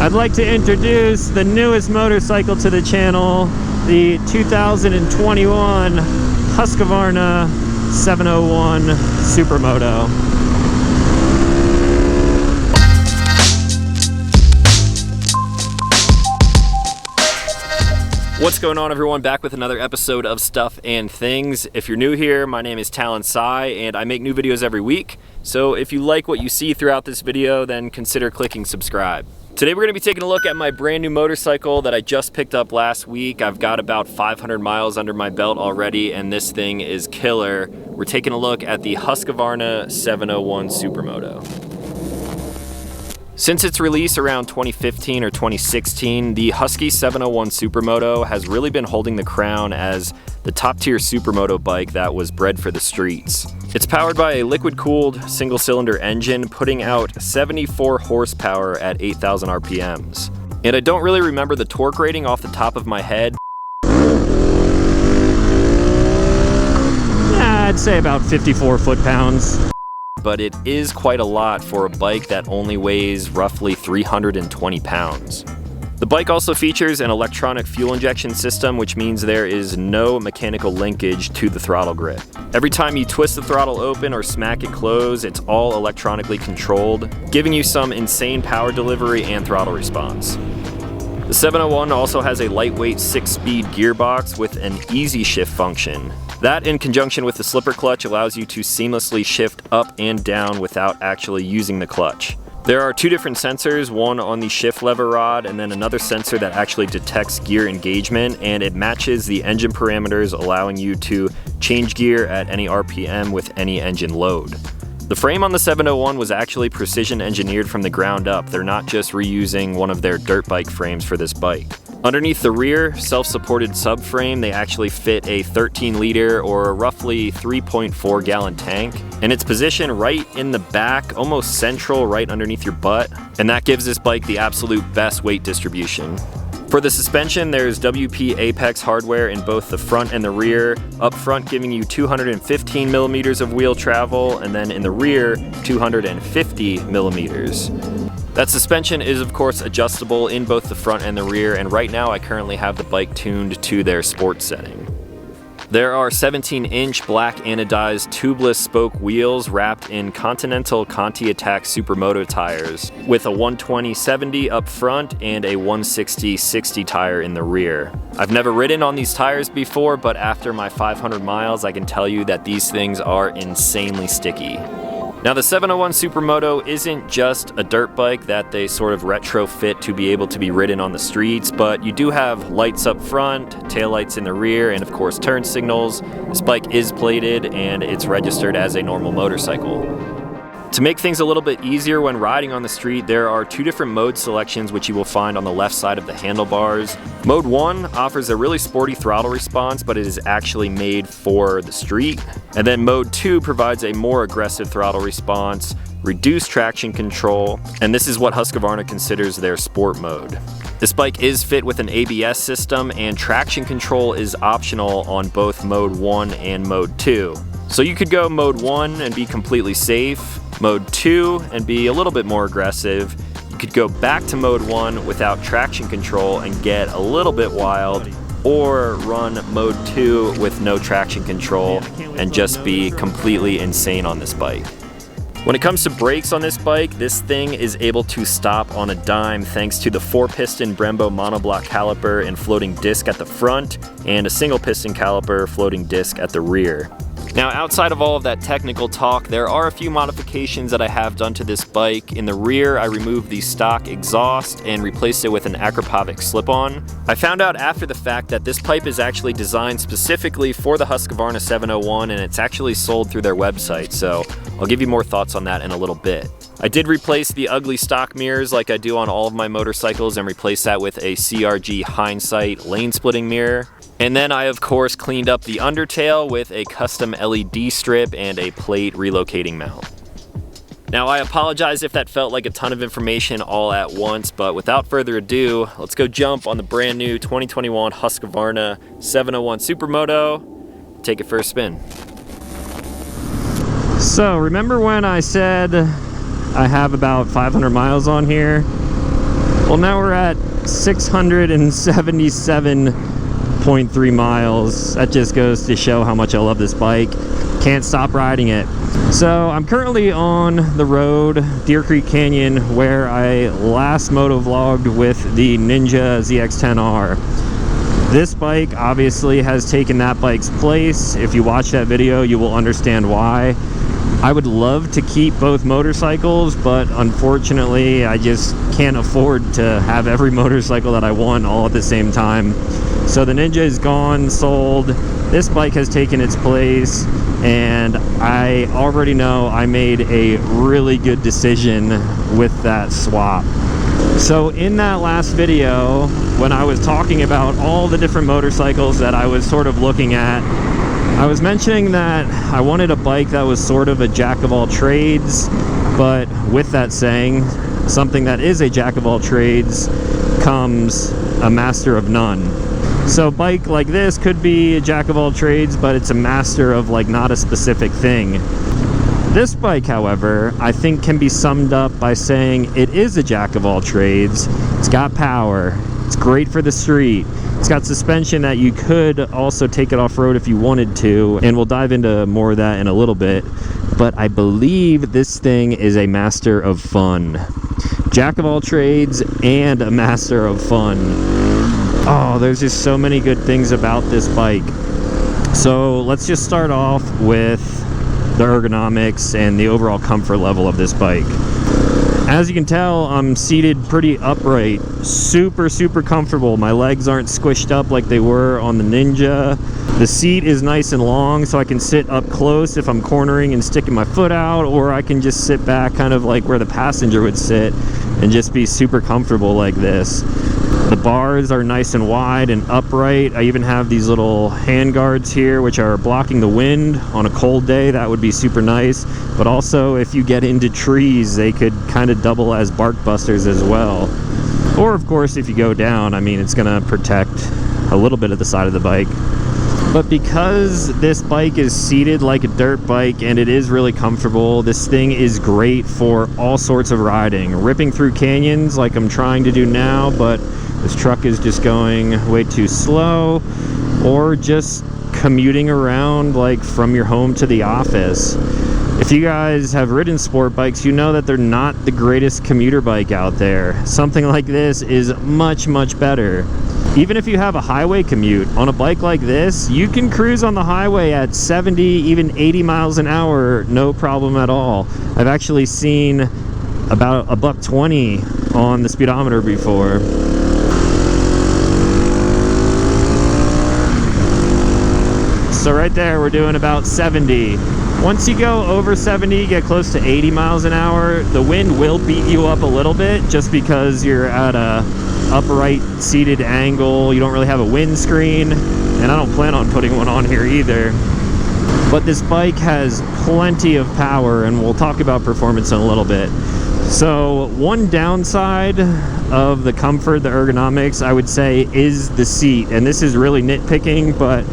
I'd like to introduce the newest motorcycle to the channel, the 2021 Husqvarna 701 Supermoto. What's going on, everyone? Back with another episode of Stuff and Things. If you're new here, my name is Talon and I make new videos every week. So if you like what you see throughout this video, then consider clicking subscribe. Today we're going to be taking a look at my brand new motorcycle that I just picked up last week. I've got about 500 miles under my belt already, and this thing is killer. We're taking a look at the Husqvarna 701 Supermoto. Since its release around 2015 or 2016, the Husky 701 Supermoto has really been holding the crown as the top-tier supermoto bike that was bred for the streets. It's powered by a liquid-cooled single-cylinder engine, putting out 74 horsepower at 8,000 RPMs. And I don't really remember the torque rating off the top of my head. Yeah, I'd say about 54 foot-pounds. But it is quite a lot for a bike that only weighs roughly 320 pounds. The bike also features an electronic fuel injection system, which means there is no mechanical linkage to the throttle grip. Every time you twist the throttle open or smack it closed, it's all electronically controlled, giving you some insane power delivery and throttle response. The 701 also has a lightweight 6-speed gearbox with an easy shift function. That, in conjunction with the slipper clutch, allows you to seamlessly shift up and down without actually using the clutch. There are two different sensors, one on the shift lever rod and then another sensor that actually detects gear engagement, and it matches the engine parameters, allowing you to change gear at any RPM with any engine load. The frame on the 701 was actually precision engineered from the ground up. They're not just reusing one of their dirt bike frames for this bike. Underneath the rear, self-supported subframe, they actually fit a 13-liter or roughly 3.4 gallon tank, and it's positioned right in the back, almost central, right underneath your butt, and that gives this bike the absolute best weight distribution. For the suspension, there's WP Apex hardware in both the front and the rear. Up front, giving you 215 millimeters of wheel travel, and then in the rear, 250 millimeters. That suspension is, of course, adjustable in both the front and the rear, and right now I currently have the bike tuned to their sports setting. There are 17-inch black anodized tubeless spoke wheels wrapped in Continental Conti Attack Supermoto tires with a 120/70 up front and a 160/60 tire in the rear. I've never ridden on these tires before, but after my 500 miles, I can tell you that these things are insanely sticky. Now, the 701 Supermoto isn't just a dirt bike that they sort of retrofit to be able to be ridden on the streets, but you do have lights up front, taillights in the rear, and of course turn signals. This bike is plated and it's registered as a normal motorcycle. To make things a little bit easier when riding on the street, there are two different mode selections which you will find on the left side of the handlebars. Mode 1 offers a really sporty throttle response, but it is actually made for the street. And then Mode 2 provides a more aggressive throttle response, reduced traction control, and this is what Husqvarna considers their sport mode. This bike is fit with an ABS system, and traction control is optional on both Mode 1 and Mode 2. So you could go Mode 1 and be completely safe, Mode 2 and be a little bit more aggressive. You could go back to Mode 1 without traction control and get a little bit wild, or run Mode 2 with no traction control and just be completely insane on this bike. When it comes to brakes on this bike, this thing is able to stop on a dime thanks to the 4-piston Brembo monoblock caliper and floating disc at the front, and a single-piston caliper floating disc at the rear. Now, outside of all of that technical talk, there are a few modifications that I have done to this bike. In the rear, I removed the stock exhaust and replaced it with an Akrapovic slip-on. I found out after the fact that this pipe is actually designed specifically for the Husqvarna 701, and it's actually sold through their website, so I'll give you more thoughts on that in a little bit. I did replace the ugly stock mirrors like I do on all of my motorcycles and replace that with a CRG Hindsight lane splitting mirror. And then I, of course, cleaned up the undertail with a custom LED strip and a plate relocating mount. Now, I apologize if that felt like a ton of information all at once, but without further ado, let's go jump on the brand new 2021 Husqvarna 701 Supermoto. Take it for a spin. So, remember when I said I have about 500 miles on here? Well, now we're at 677.3 miles. That just goes to show how much I love this bike. Can't stop riding it. So I'm currently on the road, Deer Creek Canyon, where I last motovlogged with the Ninja ZX-10R. This bike obviously has taken that bike's place. If you watch that video, you will understand why. I would love to keep both motorcycles, but unfortunately I just can't afford to have every motorcycle that I want all at the same time. So the Ninja is gone, sold. This bike has taken its place, and I already know I made a really good decision with that swap. So in that last video, when I was talking about all the different motorcycles that I was sort of looking at, I was mentioning that I wanted a bike that was sort of a jack of all trades, but with that saying, something that is a jack of all trades comes a master of none. So a bike like this could be a jack of all trades, but it's a master of like not a specific thing. This bike, however, I think can be summed up by saying it is a jack of all trades. It's got power, it's great for the street, it's got suspension that you could also take it off-road if you wanted to, and we'll dive into more of that in a little bit. But I believe this thing is a master of fun. Jack of all trades and a master of fun. Oh, there's just so many good things about this bike. So let's just start off with the ergonomics and the overall comfort level of this bike. As you can tell, I'm seated pretty upright, super comfortable. My legs aren't squished up like they were on the Ninja. The seat is nice and long, so I can sit up close if I'm cornering and sticking my foot out, or I can just sit back kind of like where the passenger would sit and just be super comfortable like this. The bars are nice and wide and upright. I even have these little hand guards here which are blocking the wind. On a cold day, that would be super nice. But also, if you get into trees, they could kind of double as bark busters as well. Or of course, if you go down, I mean, it's gonna protect a little bit of the side of the bike. But because this bike is seated like a dirt bike and it is really comfortable, this thing is great for all sorts of riding. Ripping through canyons like I'm trying to do now, but this truck is just going way too slow, or just commuting around like from your home to the office. If you guys have ridden sport bikes, you know that they're not the greatest commuter bike out there. Something like this is much better. Even if you have a highway commute, on a bike like this, you can cruise on the highway at 70, even 80 miles an hour, no problem at all. I've actually seen about a $120 on the speedometer before. So right there, we're doing about 70. Once you go over 70, get close to 80 miles an hour, the wind will beat you up a little bit just because you're at a upright seated angle. You don't really have a windscreen, and I don't plan on putting one on here either. But this bike has plenty of power, and we'll talk about performance in a little bit. So one downside of the comfort, the ergonomics, I would say is the seat. And this is really nitpicking, but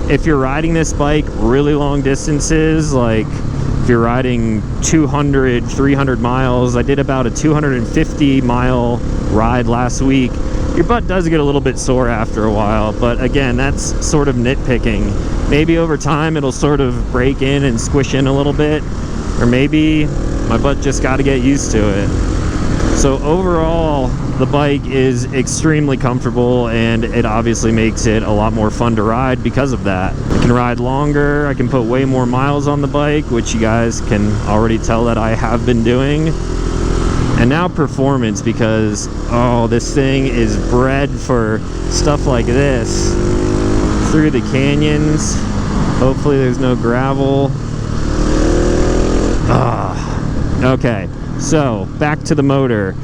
if you're riding this bike really long distances, like if you're riding 200, 300 miles, I did about a 250 mile ride last week, your butt does get a little bit sore after a while. But again, that's sort of nitpicking. Maybe over time it'll sort of break in and squish in a little bit, or maybe my butt just got to get used to it. So overall, the bike is extremely comfortable, and it obviously makes it a lot more fun to ride because of that. I can ride longer, I can put way more miles on the bike, which you guys can already tell that I have been doing. And now performance, because oh, this thing is bred for stuff like this. Through the canyons, hopefully there's no gravel. Okay, so back to the motor.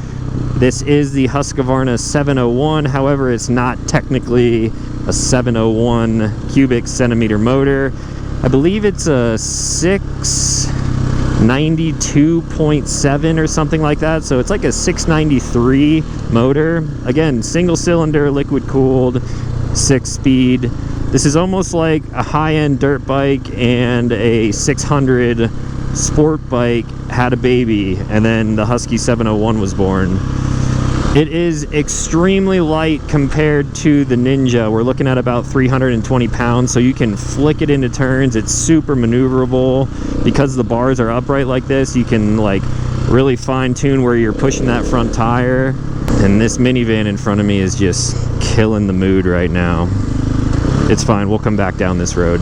This is the Husqvarna 701, however it's not technically a 701 cubic centimeter motor. I believe it's a 692.7 or something like that, so it's like a 693 motor. Again, single cylinder, liquid cooled, 6-speed. This is almost like a high-end dirt bike and a 600 sport bike had a baby, and then the Husky 701 was born. It is extremely light compared to the Ninja. We're looking at about 320 pounds, so you can flick it into turns. It's super maneuverable. Because the bars are upright like this, you can like really fine tune where you're pushing that front tire. And this minivan in front of me is just killing the mood right now. It's fine, we'll come back down this road.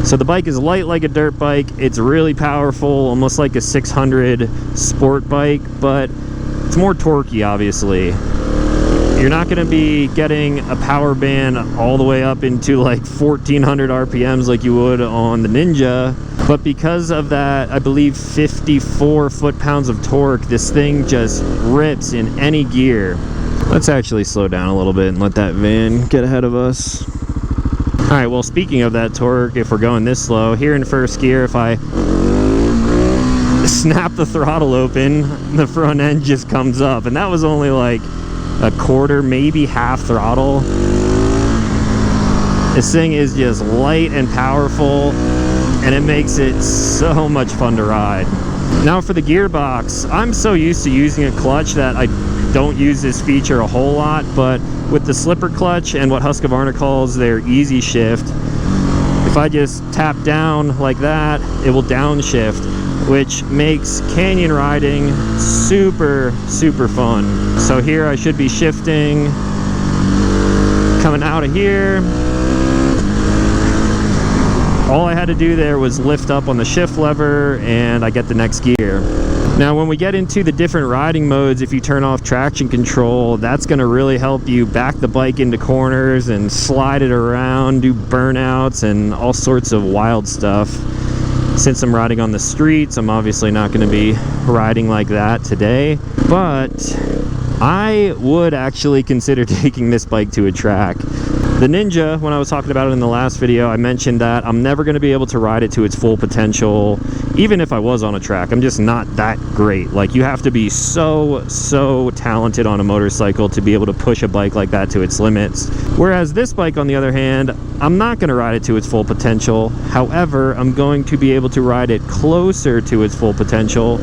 So the bike is light like a dirt bike. It's really powerful, almost like a 600 sport bike, but it's more torquey, obviously. You're not going to be getting a power band all the way up into like 1400 RPMs like you would on the Ninja. But because of that, I believe 54 foot-pounds of torque, this thing just rips in any gear. Let's actually slow down a little bit and let that van get ahead of us. All right, well, speaking of that torque, if we're going this slow, here in first gear, if I snap the throttle open, the front end just comes up. And that was only like a quarter, maybe half throttle. This thing is just light and powerful, and it makes it so much fun to ride. Now for the gearbox, I'm so used to using a clutch that I don't use this feature a whole lot, but with the slipper clutch and what Husqvarna calls their easy shift, if I just tap down like that, it will downshift, which makes canyon riding super, super fun. So here I should be shifting, coming out of here. All I had to do there was lift up on the shift lever and I get the next gear. Now when we get into the different riding modes, if you turn off traction control, that's going to really help you back the bike into corners and slide it around, do burnouts and all sorts of wild stuff. Since I'm riding on the streets, I'm obviously not going to be riding like that today, but I would actually consider taking this bike to a track. The Ninja, when I was talking about it in the last video, I mentioned that I'm never going to be able to ride it to its full potential, even if I was on a track. I'm just not that great. Like, you have to be so talented on a motorcycle to be able to push a bike like that to its limits. Whereas this bike, on the other hand, I'm not going to ride it to its full potential. However, I'm going to be able to ride it closer to its full potential,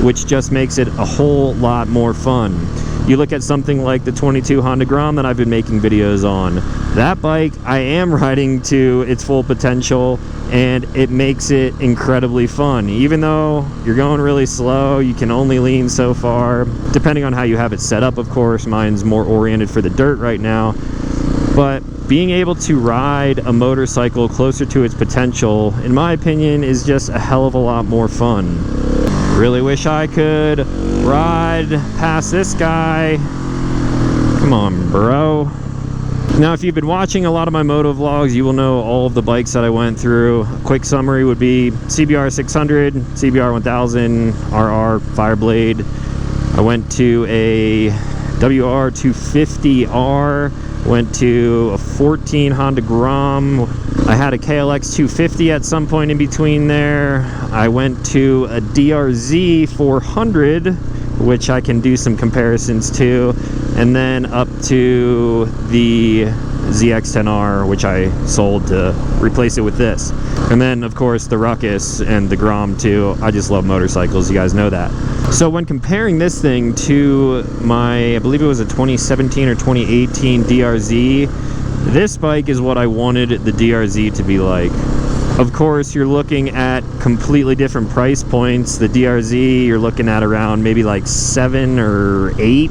which just makes it a whole lot more fun. You look at something like the 22 Honda Grom that I've been making videos on. That bike, I am riding to its full potential, and it makes it incredibly fun. Even though you're going really slow, you can only lean so far, depending on how you have it set up, of course. Mine's more oriented for the dirt right now. But being able to ride a motorcycle closer to its potential, in my opinion, is just a hell of a lot more fun. Really wish I could ride past this guy. Come on, bro. Now, if you've been watching a lot of my moto vlogs, you will know all of the bikes that I went through. A quick summary would be CBR 600, CBR 1000, RR, Fireblade. I went to a WR 250R, went to a 14 Honda Grom. I had a KLX 250 at some point in between there. I went to a DRZ 400, which I can do some comparisons to, and then up to the ZX-10R, which I sold to replace it with this. And then, of course, the Ruckus and the Grom too. I just love motorcycles, you guys know that. So when comparing this thing to my, I believe it was a 2017 or 2018 DRZ, this bike is what I wanted the DRZ to be like. Of course, you're looking at completely different price points. The DRZ, you're looking at around maybe like 7 or 8,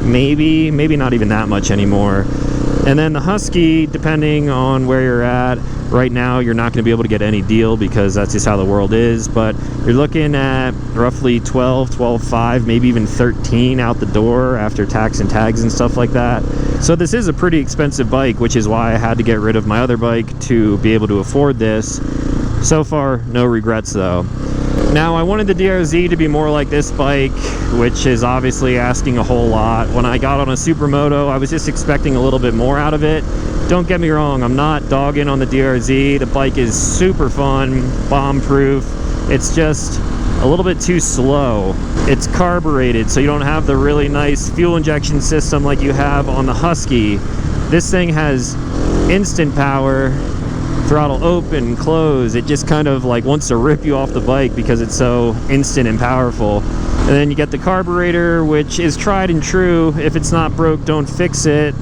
maybe not even that much anymore. And then the Husky, depending on where you're at, right now you're not going to be able to get any deal because that's just how the world is, but you're looking at roughly 12.5, maybe even 13 out the door after tax and tags and stuff like that. So this is a pretty expensive bike, which is why I had to get rid of my other bike to be able to afford this. So far, no regrets though. Now, I wanted the DRZ to be more like this bike, which is obviously asking a whole lot. When I got on a Supermoto, I was just expecting a little bit more out of it. Don't get me wrong, I'm not dogging on the DRZ. The bike is super fun, bomb-proof. It's just a little bit too slow. It's carbureted, so you don't have the really nice fuel injection system like you have on the Husky. This thing has instant power. Throttle open, close, it just kind of like wants to rip you off the bike because it's so instant and powerful. And then you get the carburetor, which is tried and true. If it's not broke, don't fix it.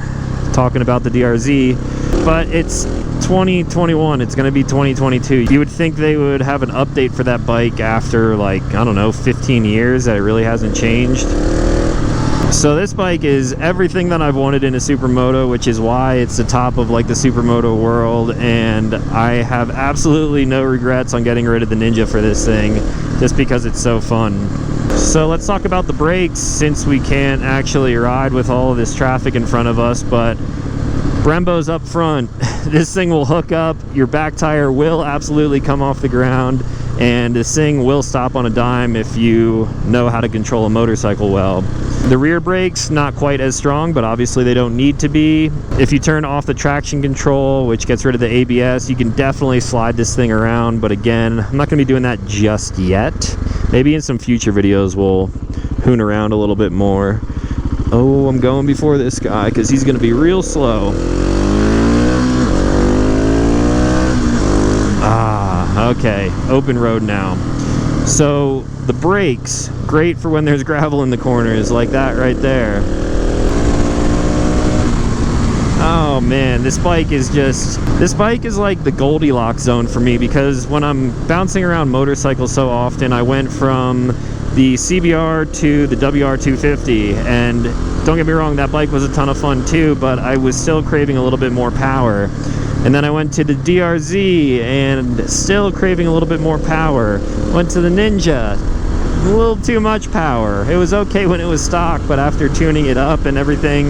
Talking about the DRZ. But it's 2021. It's going to be 2022. You would think they would have an update for that bike after, like, I don't know, 15 years, that it really hasn't changed. So this bike is everything that I've wanted in a Supermoto, which is why it's the top of like the Supermoto world, and I have absolutely no regrets on getting rid of the Ninja for this thing, just because it's so fun. So let's talk about the brakes, since we can't actually ride with all of this traffic in front of us. But Brembo's up front. This thing will hook up, your back tire will absolutely come off the ground, and this thing will stop on a dime if you know how to control a motorcycle well. The rear brakes, not quite as strong, but obviously they don't need to be. If you turn off the traction control, which gets rid of the ABS, you can definitely slide this thing around, but again, I'm not going to be doing that just yet. Maybe in some future videos we'll hoon around a little bit more. Oh, I'm going before this guy because he's going to be real slow. Ah, okay, open road now. So the brakes, great for when there's gravel in the corners, like that right there. Oh man, this bike is like the Goldilocks zone for me, because when I'm bouncing around motorcycles so often, I went from the CBR to the WR250, and don't get me wrong, that bike was a ton of fun too, but I was still craving a little bit more power. And then I went to the DRZ and still craving a little bit more power. Went to the Ninja, a little too much power. It was okay when it was stock, but after tuning it up and everything,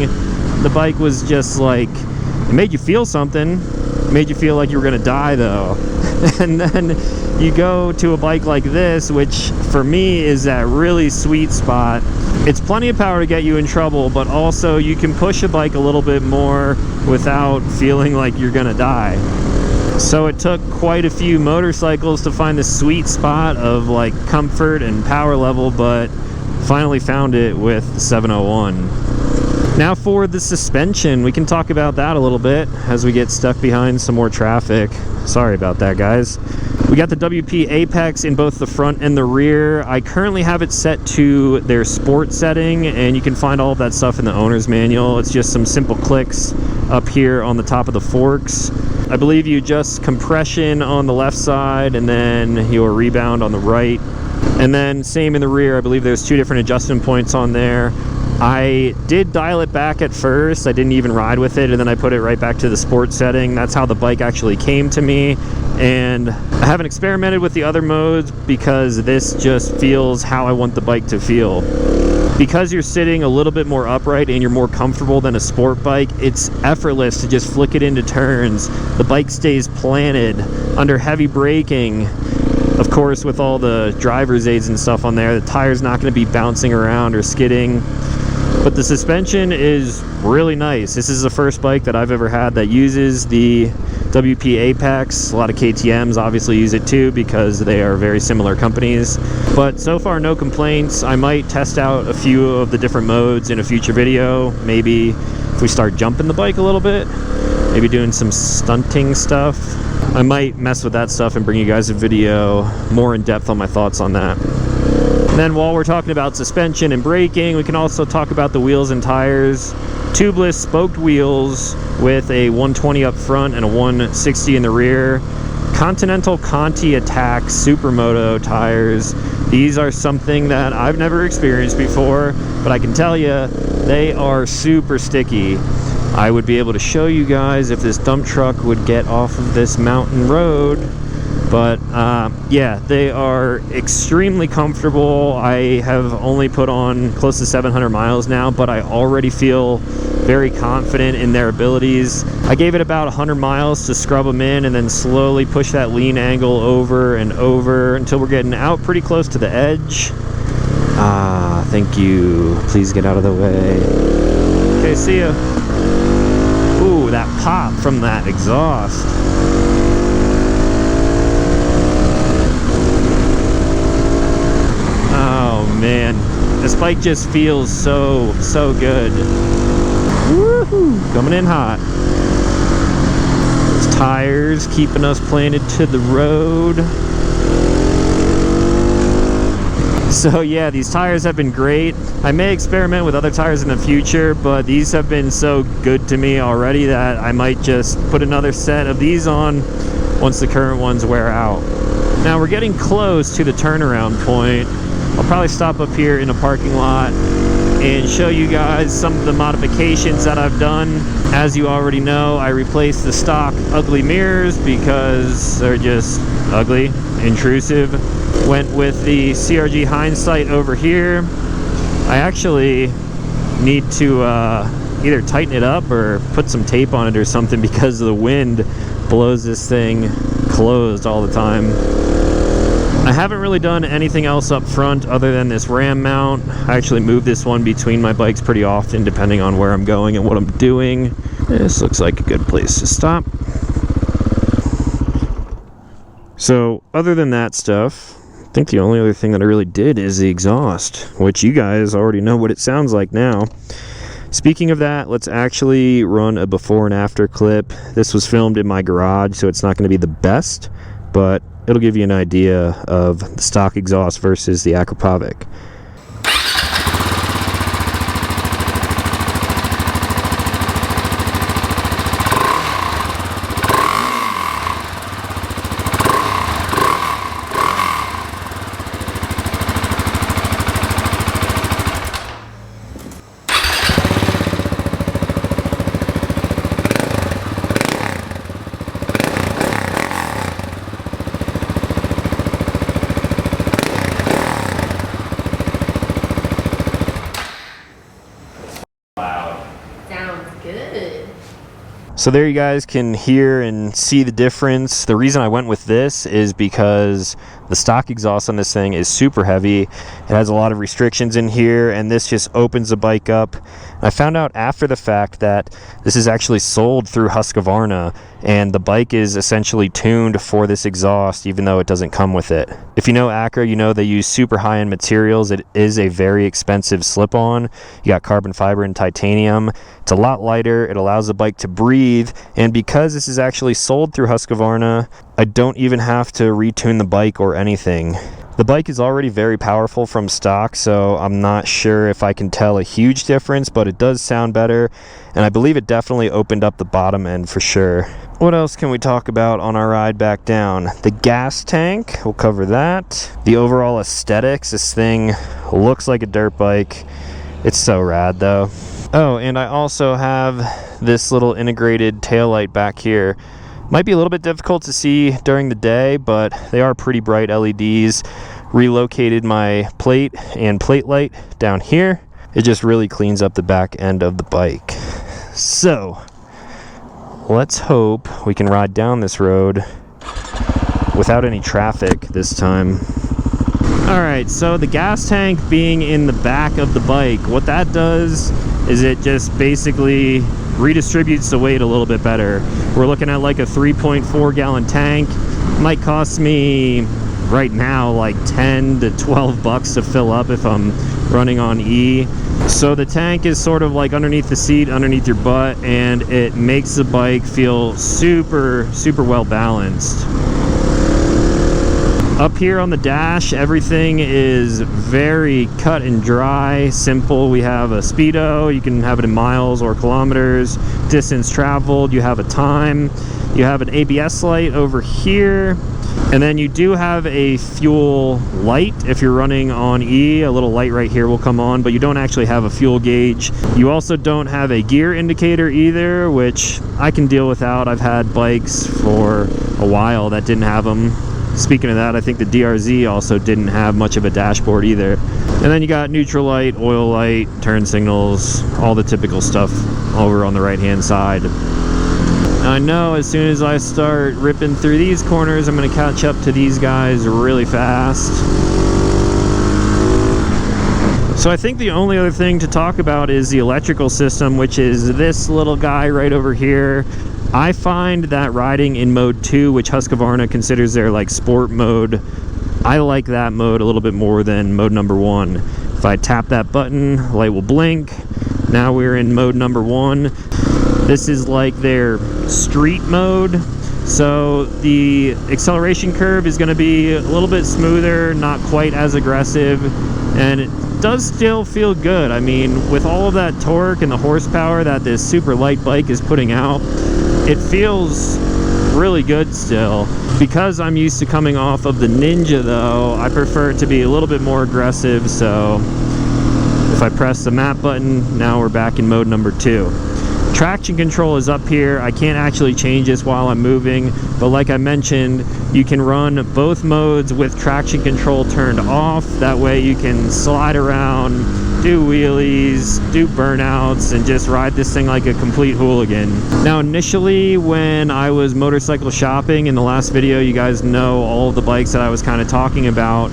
the bike was just like, it made you feel something. It made you feel like you were gonna die though. And then you go to a bike like this, which for me is that really sweet spot. It's plenty of power to get you in trouble, but also you can push a bike a little bit more without feeling like you're gonna die. So it took quite a few motorcycles to find the sweet spot of like comfort and power level, but finally found it with the 701. Now for the suspension, we can talk about that a little bit as we get stuck behind some more traffic. Sorry about that, guys. We got the WP Apex in both the front and the rear. I currently have it set to their sport setting, and you can find all of that stuff in the owner's manual. It's just some simple clicks up here on the top of the forks. I believe you adjust compression on the left side and then your rebound on the right. And then same in the rear. I believe there's two different adjustment points on there. I did dial it back at first. I didn't even ride with it, and then I put it right back to the sport setting. That's how the bike actually came to me, and I haven't experimented with the other modes because this just feels how I want the bike to feel. Because you're sitting a little bit more upright and you're more comfortable than a sport bike, it's effortless to just flick it into turns. The bike stays planted under heavy braking. Of course, with all the driver's aids and stuff on there, the tire's not going to be bouncing around or skidding. But the suspension is really nice. This is the first bike that I've ever had that uses the WP Apex. A lot of KTMs obviously use it too because they are very similar companies. But so far, no complaints. I might test out a few of the different modes in a future video. Maybe if we start jumping the bike a little bit, maybe doing some stunting stuff. I might mess with that stuff and bring you guys a video more in depth on my thoughts on that. And then while we're talking about suspension and braking, we can also talk about the wheels and tires. Tubeless spoked wheels with a 120 up front and a 160 in the rear. Continental Conti Attack Supermoto tires. These are something that I've never experienced before, but I can tell you they are super sticky. I would be able to show you guys if this dump truck would get off of this mountain road. But yeah, they are extremely comfortable. I have only put on close to 700 miles now, but I already feel very confident in their abilities. I gave it about 100 miles to scrub them in and then slowly push that lean angle over and over until we're getting out pretty close to the edge. Ah, thank you. Please get out of the way. Okay, see ya. Ooh, that pop from that exhaust. Man, this bike just feels so good. Woohoo! Coming in hot. Those tires keeping us planted to the road. So yeah, these tires have been great. I may experiment with other tires in the future, but these have been so good to me already that I might just put another set of these on once the current ones wear out. Now we're getting close to the turnaround point. I'll probably stop up here in a parking lot and show you guys some of the modifications that I've done. As you already know, I replaced the stock ugly mirrors because they're just ugly, intrusive. Went with the CRG hindsight over here. I actually need to either tighten it up or put some tape on it or something because the wind blows this thing closed all the time. I haven't really done anything else up front other than this ram mount. I actually move this one between my bikes pretty often depending on where I'm going and what I'm doing. This looks like a good place to stop. So other than that stuff, I think the only other thing that I really did is the exhaust, which you guys already know what it sounds like now. Speaking of that, let's actually run a before and after clip. This was filmed in my garage, so it's not going to be the best, but it'll give you an idea of the stock exhaust versus the Akrapovic. So there you guys can hear and see the difference. The reason I went with this is because the stock exhaust on this thing is super heavy. It has a lot of restrictions in here, and this just opens the bike up. I found out after the fact that this is actually sold through Husqvarna, and the bike is essentially tuned for this exhaust even though it doesn't come with it. If you know Acra, you know they use super high-end materials. It is a very expensive slip-on. You got carbon fiber and titanium. It's a lot lighter. It allows the bike to breathe, and because this is actually sold through Husqvarna, I don't even have to retune the bike or anything. The bike is already very powerful from stock, so I'm not sure if I can tell a huge difference, but it does sound better, and I believe it definitely opened up the bottom end for sure. What else can we talk about on our ride back down? The gas tank, we'll cover that. The overall aesthetics, this thing looks like a dirt bike. It's so rad though. Oh, and I also have this little integrated taillight back here. Might be a little bit difficult to see during the day, but they are pretty bright LEDs. Relocated my plate and plate light down here. It just really cleans up the back end of the bike. So, let's hope we can ride down this road without any traffic this time. Alright, so the gas tank being in the back of the bike, what that does is it just basically redistributes the weight a little bit better. We're looking at like a 3.4 gallon tank. Might cost me right now like 10 to 12 bucks to fill up if I'm running on E. So the tank is sort of like underneath the seat, underneath your butt, and it makes the bike feel super well balanced. Up here on the dash, everything is very cut and dry, simple. We have a speedo, you can have it in miles or kilometers, distance traveled, you have a time, you have an ABS light over here, and then you do have a fuel light if you're running on E. A little light right here will come on, but you don't actually have a fuel gauge. You also don't have a gear indicator either, which I can deal without. I've had bikes for a while that didn't have them. Speaking of that, I think the DRZ also didn't have much of a dashboard either. And then you got neutral light, oil light, turn signals, all the typical stuff over on the right hand side. I know as soon as I start ripping through these corners, I'm going to catch up to these guys really fast. So I think the only other thing to talk about is the electrical system, which is this little guy right over here. I find that riding in mode 2, which Husqvarna considers their like sport mode, I like that mode a little bit more than mode number 1. If I tap that button, light will blink. Now we're in mode number 1. This is like their street mode. So the acceleration curve is going to be a little bit smoother, not quite as aggressive, and it does still feel good. I mean, with all of that torque and the horsepower that this super light bike is putting out, it feels really good still. Because I'm used to coming off of the Ninja though, I prefer it to be a little bit more aggressive. So if I press the map button, now we're back in mode number 2. Traction control is up here. I can't actually change this while I'm moving, but like I mentioned, you can run both modes with traction control turned off. That way you can slide around, do wheelies, do burnouts, and just ride this thing like a complete hooligan. Now initially when I was motorcycle shopping in the last video, you guys know all of the bikes that I was kind of talking about.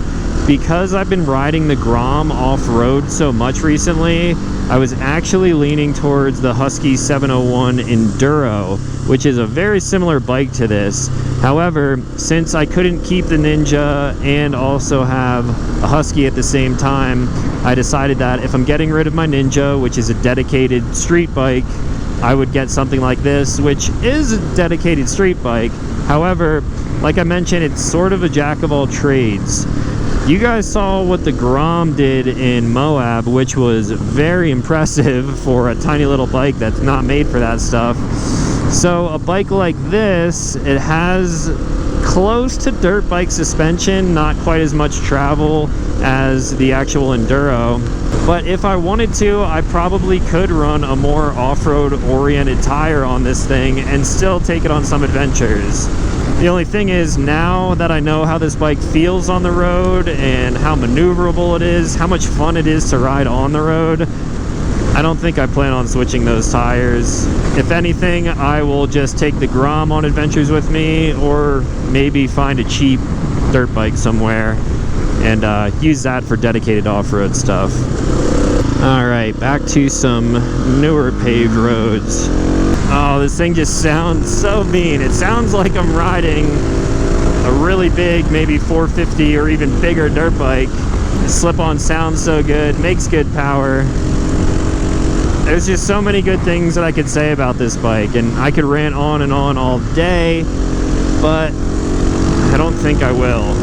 Because I've been riding the Grom off-road so much recently, I was actually leaning towards the Husky 701 Enduro, which is a very similar bike to this. However, since I couldn't keep the Ninja and also have a Husky at the same time, I decided that if I'm getting rid of my Ninja, which is a dedicated street bike, I would get something like this, which is a dedicated street bike. However, like I mentioned, it's sort of a jack of all trades. You guys saw what the Grom did in Moab, which was very impressive for a tiny little bike that's not made for that stuff. So a bike like this, it has close to dirt bike suspension, not quite as much travel as the actual Enduro. But if I wanted to, I probably could run a more off-road oriented tire on this thing and still take it on some adventures. The only thing is, now that I know how this bike feels on the road and how maneuverable it is, how much fun it is to ride on the road, I don't think I plan on switching those tires. If anything, I will just take the Grom on adventures with me, or maybe find a cheap dirt bike somewhere and use that for dedicated off-road stuff. Alright, back to some newer paved roads. Oh, this thing just sounds so mean. It sounds like I'm riding a really big, maybe 450 or even bigger dirt bike. The slip-on sounds so good, makes good power. There's just so many good things that I could say about this bike, and I could rant on and on all day, but I don't think I will.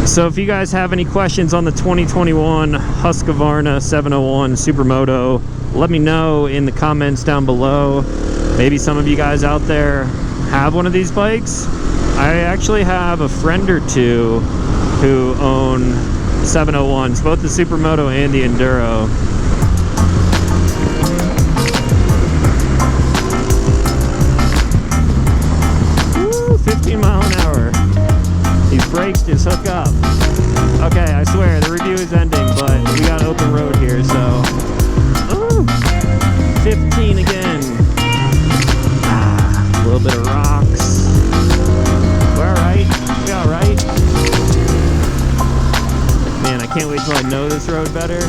So if you guys have any questions on the 2021 Husqvarna 701 Supermoto, let me know in the comments down below. Maybe some of you guys out there have one of these bikes. I actually have a friend or two who own 701s, both the Supermoto and the Enduro. Woo, 15 miles an hour. These brakes just hook up. Okay, I swear, the review is ending, but we got open road here, so... Ooh, 15 again. A little bit of rocks. We're alright. We alright. Man, I can't wait till I know this road better.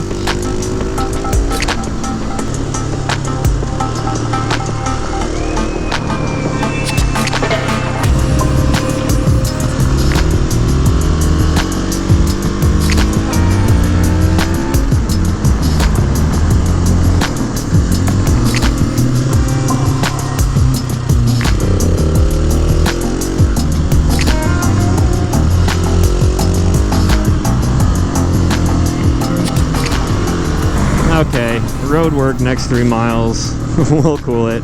Okay, road work next 3 miles. We'll cool it.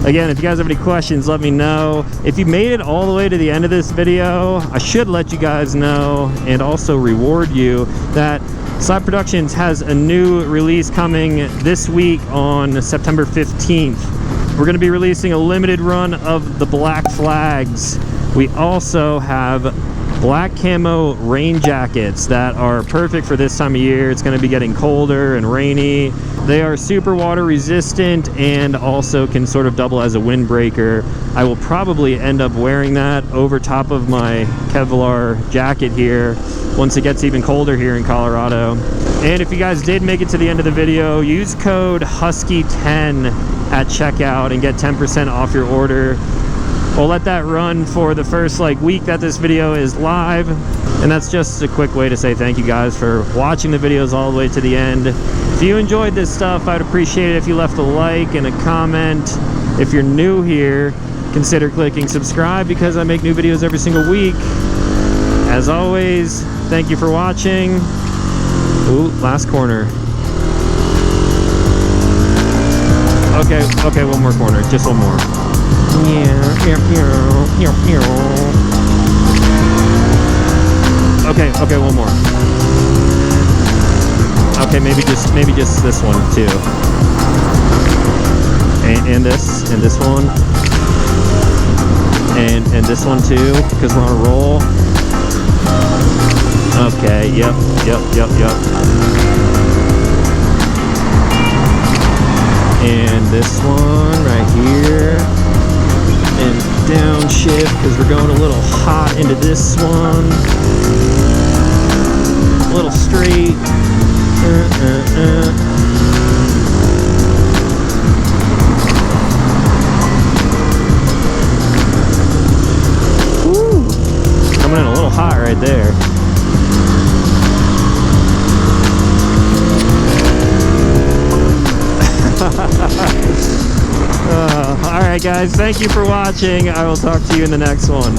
Again, if you guys have any questions, let me know. If you made it all the way to the end of this video, I should let you guys know and also reward you that Slab Productions has a new release coming this week on September 15th. We're going to be releasing a limited run of the Black Flags. We also have black camo rain jackets that are perfect for this time of year. It's going to be getting colder and rainy. They are super water resistant and also can sort of double as a windbreaker. I will probably end up wearing that over top of my Kevlar jacket here once it gets even colder here in Colorado. And if you guys did make it to the end of the video, use code HUSKY10 at checkout and get 10% off your order. We'll let that run for the first week that this video is live, and that's just a quick way to say thank you guys for watching the videos all the way to the end. If you enjoyed this stuff, I'd appreciate it if you left a like and a comment. If you're new here, consider clicking subscribe because I make new videos every single week. As always, thank you for watching. Ooh, last corner. Okay, one more corner, just one more. Okay, one more. Okay, maybe just this one too. And this one. And this one too, because we're on a roll. Okay, yep. And this one right here. And downshift, because we're going a little hot into this one. A little straight. Woo! Coming in a little hot right there. Alright guys, thank you for watching. I will talk to you in the next one.